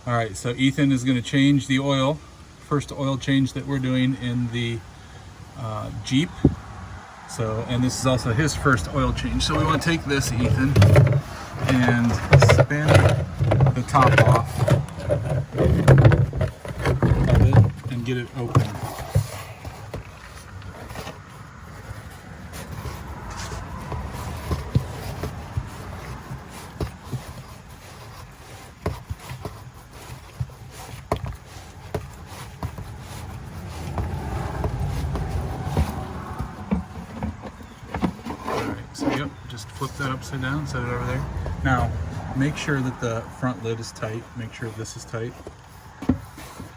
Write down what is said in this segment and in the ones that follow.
All right, so Ethan is going to change the oil. First oil change that we're doing in the Jeep. So, and this is also his first oil change. So we want to take this, Ethan, and spin the top off of it and get it open. So yep, just flip that upside down, set it over there. Now, make sure that the front lid is tight. Make sure this is tight.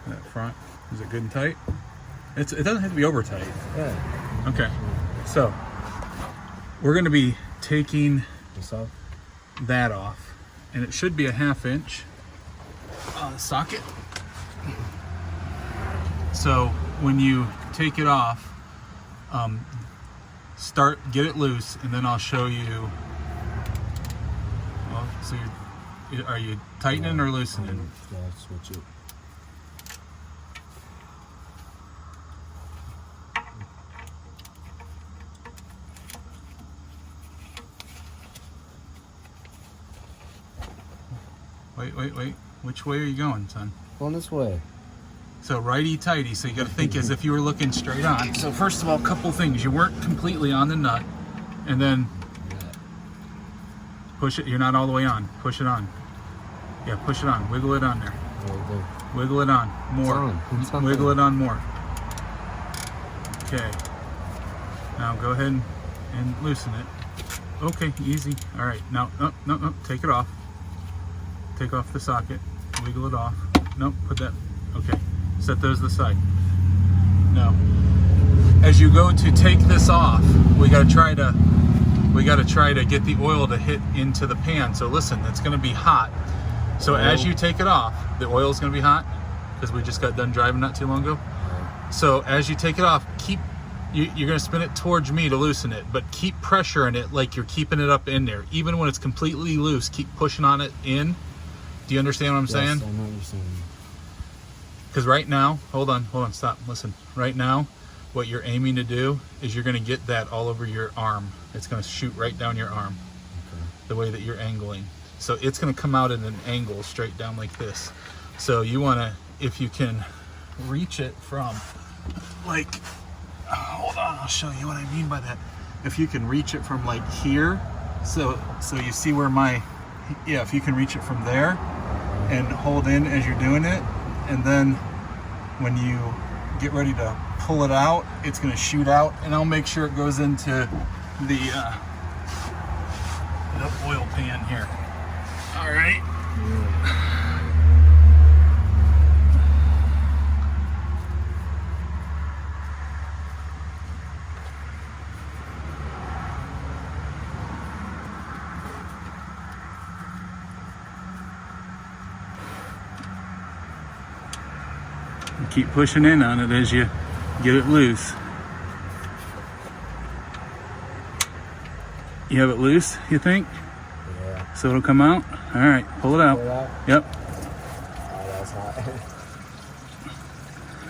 That front, is it good and tight? It doesn't have to be over tight. Yeah. Okay, so we're gonna be taking that off, and it should be a 1/2 inch socket. So when you take it off, get it loose, and then I'll show you. Well, so are you tightening or loosening? Yeah, switch it. Wait. Which way are you going, son? Going this way. So righty-tighty, so you gotta think as if you were looking straight on. So first of all, a couple things. You weren't completely on the nut, and then push it. You're not all the way on. Push it on. Yeah, push it on. Wiggle it on there. Wiggle it on. More. Wiggle it on more. Okay. Now go ahead and loosen it. Okay, easy. All right, now, no, take it off. Take off the socket. Wiggle it off. Nope, put that, okay. Set those to the side. Now, as you go to take this off, we gotta try to get the oil to hit into the pan. So listen, it's gonna be hot. So as you take it off, the oil's gonna be hot because we just got done driving not too long ago. So as you take it off, you're gonna spin it towards me to loosen it, but keep pressuring it like you're keeping it up in there. Even when it's completely loose, keep pushing on it in. Do you understand what I'm saying? Yes, I know what you're saying. Because right now, hold on, stop, listen. Right now, what you're aiming to do is you're gonna get that all over your arm. It's gonna shoot right down your arm, the way that you're angling. So it's gonna come out at an angle straight down like this. So you wanna, if you can reach it from, like, hold on, I'll show you what I mean by that. If you can reach it from like here, so you see where if you can reach it from there and hold in as you're doing it, and then when you get ready to pull it out, it's going to shoot out, and I'll make sure it goes into the oil pan here. All right. Keep pushing in on it as you get it loose. You have it loose, you think? Yeah. So it'll come out? All right, pull it out. Pull it out? Yep. Oh, that's hot.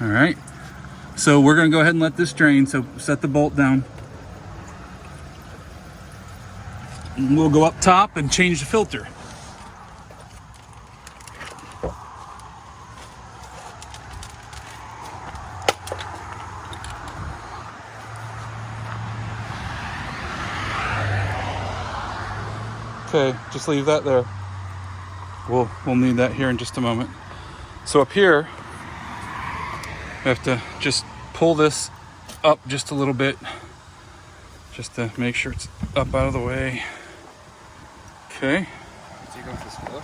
All right. So we're gonna go ahead and let this drain. So set the bolt down. And we'll go up top and change the filter. Okay, just leave that there. We'll need that here in just a moment. So up here, we have to just pull this up just a little bit, just to make sure it's up out of the way. Okay. Take off this glove?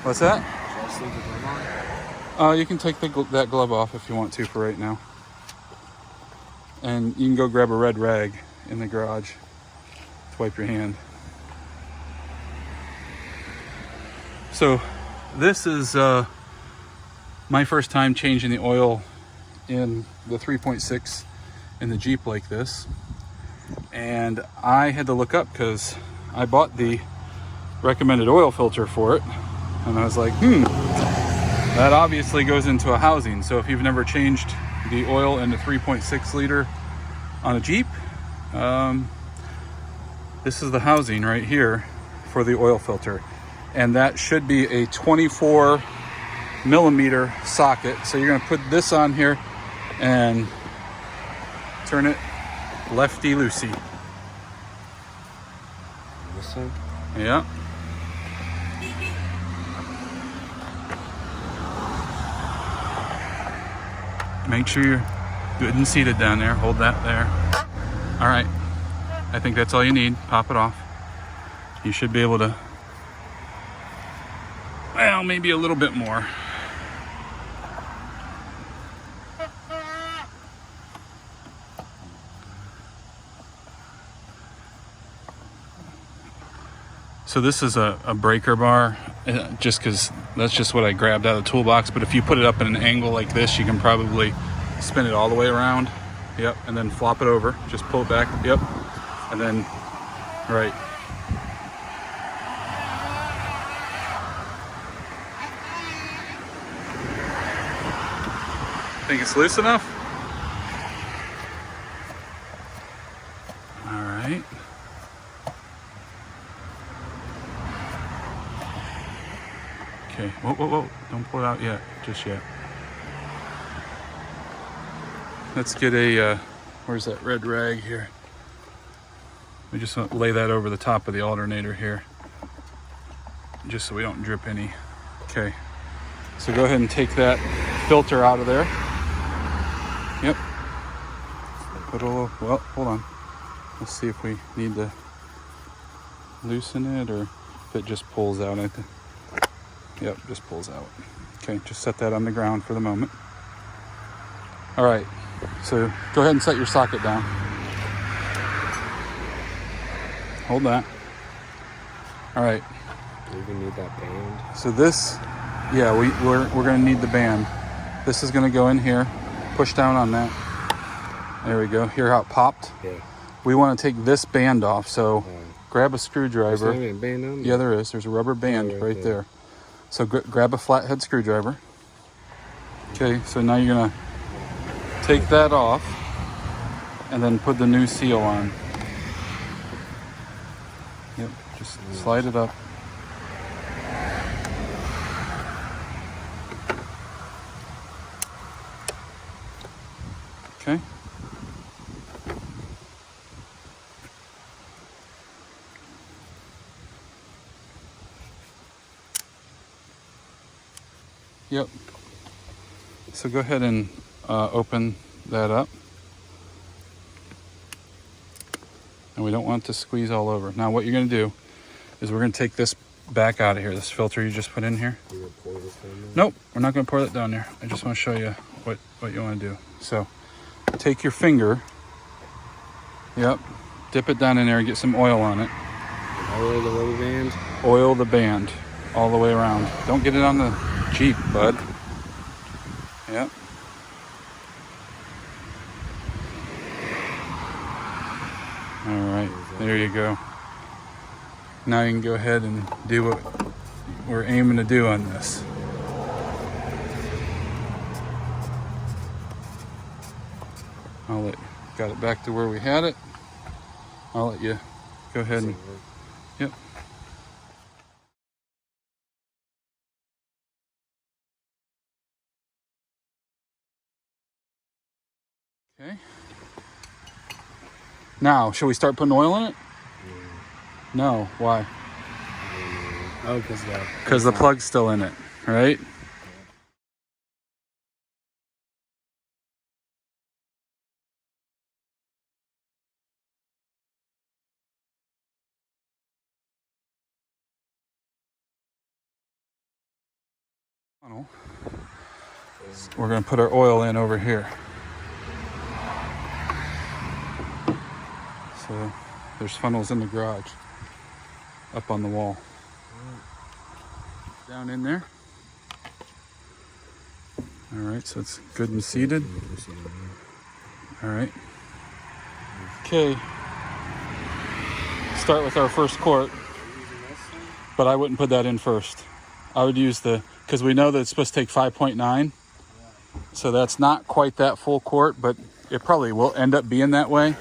What's that? Should I just leave the glove on? You can take that glove off if you want to for right now. And you can go grab a red rag in the garage to wipe your hand. So this is my first time changing the oil in the 3.6 in the Jeep like this. And I had to look up because I bought the recommended oil filter for it. And I was like, that obviously goes into a housing. So if you've never changed the oil into 3.6 liter on a Jeep, this is the housing right here for the oil filter. And that should be a 24 millimeter socket. So you're gonna put this on here and turn it lefty-loosey. This one? Yeah. Make sure you're good and seated down there. Hold that there. All right. I think that's all you need. Pop it off. You should be able to, well, maybe a little bit more. So this is a breaker bar, just because that's just what I grabbed out of the toolbox. But if you put it up in an angle like this, you can probably spin it all the way around. Yep, and then flop it over. Just pull it back. Yep, and then right. Think it's loose enough? All right. Okay, whoa, don't pull it out yet, just yet. Let's get a, where's that red rag here? We just want to lay that over the top of the alternator here, just so we don't drip any. Okay, so go ahead and take that filter out of there. Yep. Put a little, well, hold on. Let's see if we need to loosen it or if it just pulls out. I think. Yep, just pulls out. Okay, just set that on the ground for the moment. All right, so go ahead and set your socket down. Hold that. All right. Do we need that band? So this, yeah, we're gonna need the band. This is gonna go in here. Push down on that. There we go. Hear how it popped? Yeah. We want to take this band off, so grab a screwdriver. Is there a band on there? Yeah, there is. There's a rubber band right there. So grab a flathead screwdriver. Okay, so now you're gonna take that off and then put the new seal on. Yep, just slide it up. Okay. Yep. So go ahead and open that up. And we don't want it to squeeze all over. Now what you're going to do is we're going to take this back out of here, this filter you just put in here. You're gonna pour this down there? Nope, we're not going to pour that down there. I just want to show you what you want to do. So take your finger, yep, dip it down in there and get some oil on it. Oil the rubber band? Oil the band all the way around. Don't get it on the Jeep, bud. Yep. All right, there you go. Now you can go ahead and do what we're aiming to do on this. Got it back to where we had it. I'll let you go ahead and, yep. Okay. Now, should we start putting oil in it? No, why? Oh, because the plug's still in it, right? We're going to put our oil in over here. So there's funnels in the garage, up on the wall. Down in there. All right, so it's good and seated. All right. Okay. Start with our first quart, but I wouldn't put that in first. I would use because we know that it's supposed to take 5.9. So that's not quite that full quart, but it probably will end up being that way.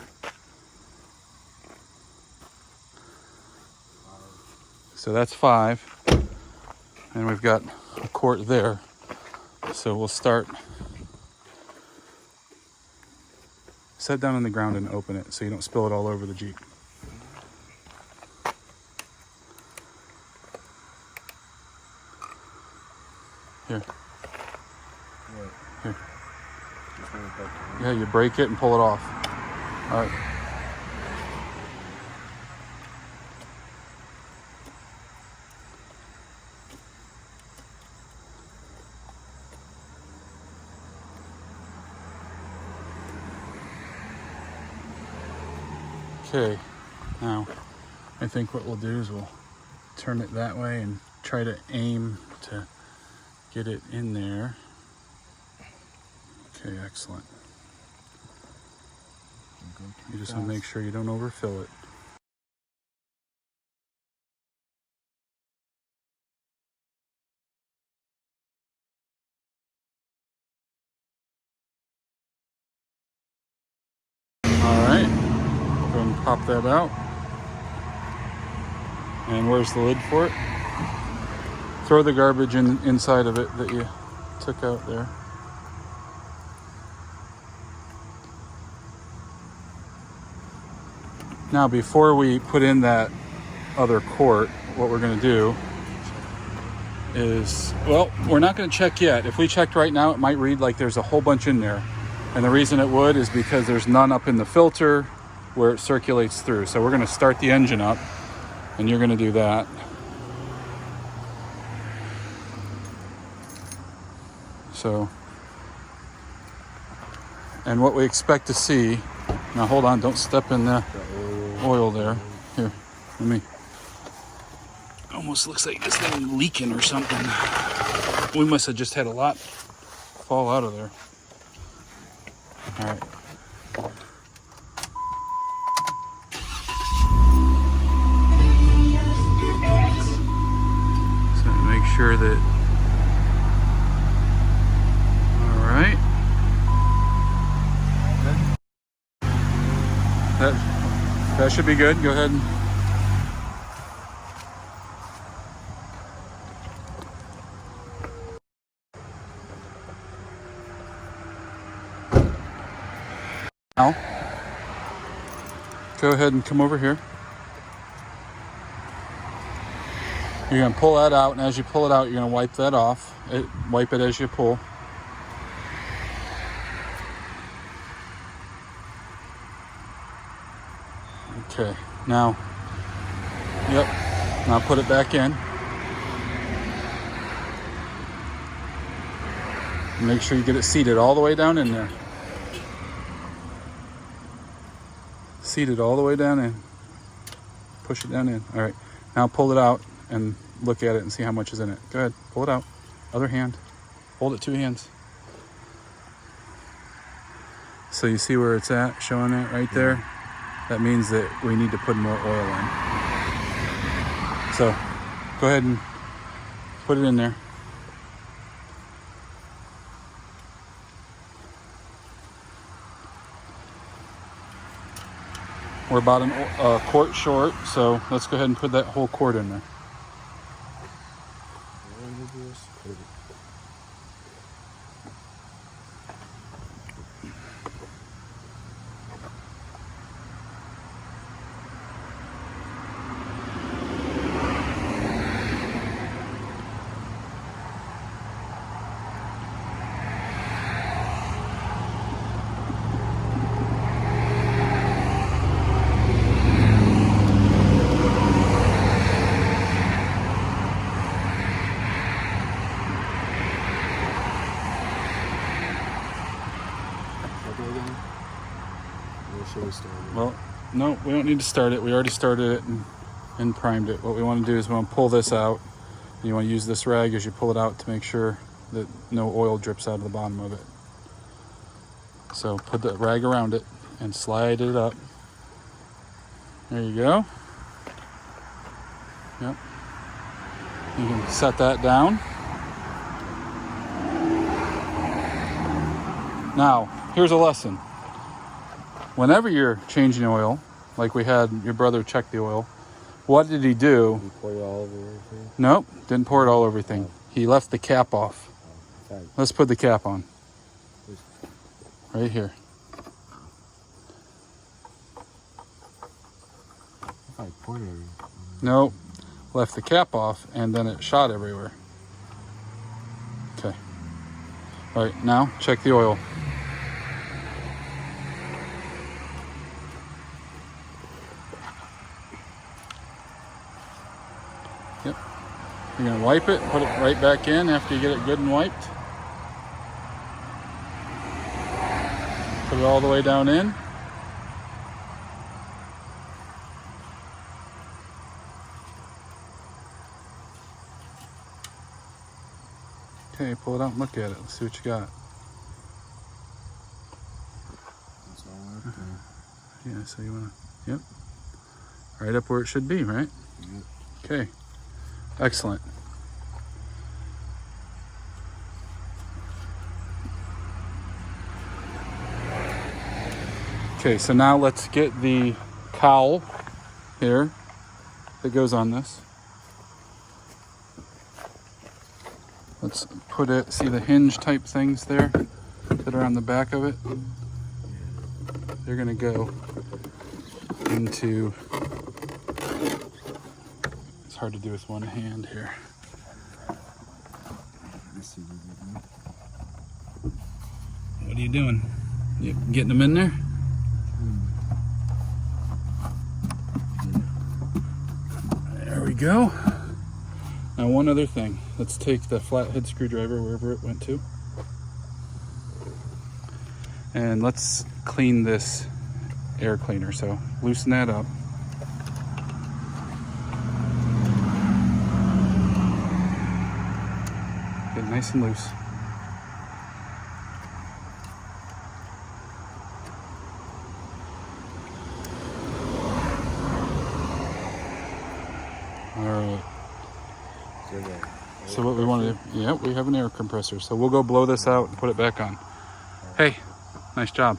So that's 5. And we've got a quart there. So we'll start. Set down on the ground and open it so you don't spill it all over the Jeep. Here. Here. Yeah, you break it and pull it off. All right. Okay, now I think what we'll do is we'll turn it that way and try to aim to get it in there. Okay, excellent. You just want to make sure you don't overfill it. All right, go ahead and pop that out. And where's the lid for it? Throw the garbage inside of it that you took out there. Now, before we put in that other quart, what we're going to do is, well, we're not going to check yet. If we checked right now, it might read like there's a whole bunch in there. And the reason it would is because there's none up in the filter where it circulates through. So we're going to start the engine up, and you're going to do that. So, and what we expect to see, now hold on, don't step in the oil there. Here, let me, almost looks like this thing leaking or something. We must have just had a lot fall out of there. All right. So make sure that, all right. That should be good. Go ahead and now, go ahead and come over here. You're going to pull that out, and as you pull it out, you're going to wipe that off. Wipe it as you pull. Okay, now, yep, now put it back in. Make sure you get it seated all the way down in there. Seated all the way down in. Push it down in. All right, now pull it out and look at it and see how much is in it. Go ahead, pull it out. Other hand. Hold it 2 hands. So you see where it's at, showing it right there? That means that we need to put more oil in. So go ahead and put it in there. We're about a quart short, so let's go ahead and put that whole quart in there. Well, no, we don't need to start it. We already started it and primed it. What we want to do is we want to pull this out. And you want to use this rag as you pull it out to make sure that no oil drips out of the bottom of it. So put the rag around it and slide it up. There you go. Yep. You can set that down. Now, here's a lesson. Whenever you're changing oil, like we had your brother check the oil, what did he do? Did you pour it all over everything? Nope, didn't pour it all over everything. He left the cap off. Let's put the cap on. Right here. I poured it everything. Nope, left the cap off and then it shot everywhere. Okay. All right, now check the oil. Yep. You're gonna wipe it, put it right back in after you get it good and wiped. Put it all the way down in. Okay, pull it out and look at it. Let's see what you got. That's all right there. Yeah, so you wanna, yep. Right up where it should be, right? Yep. Okay, excellent. Okay, so now let's get the cowl here that goes on this. Let's put it, see the hinge type things there that are on the back of it? They're gonna go into, it's hard to do with one hand here. What are you doing? You getting them in there? There we go. Now one other thing. Let's take the flathead screwdriver wherever it went to. And let's clean this air cleaner. So loosen that up. Get it nice and loose. All right. So what we want to do, yeah, we have an air compressor. So we'll go blow this out and put it back on. Hey, nice job.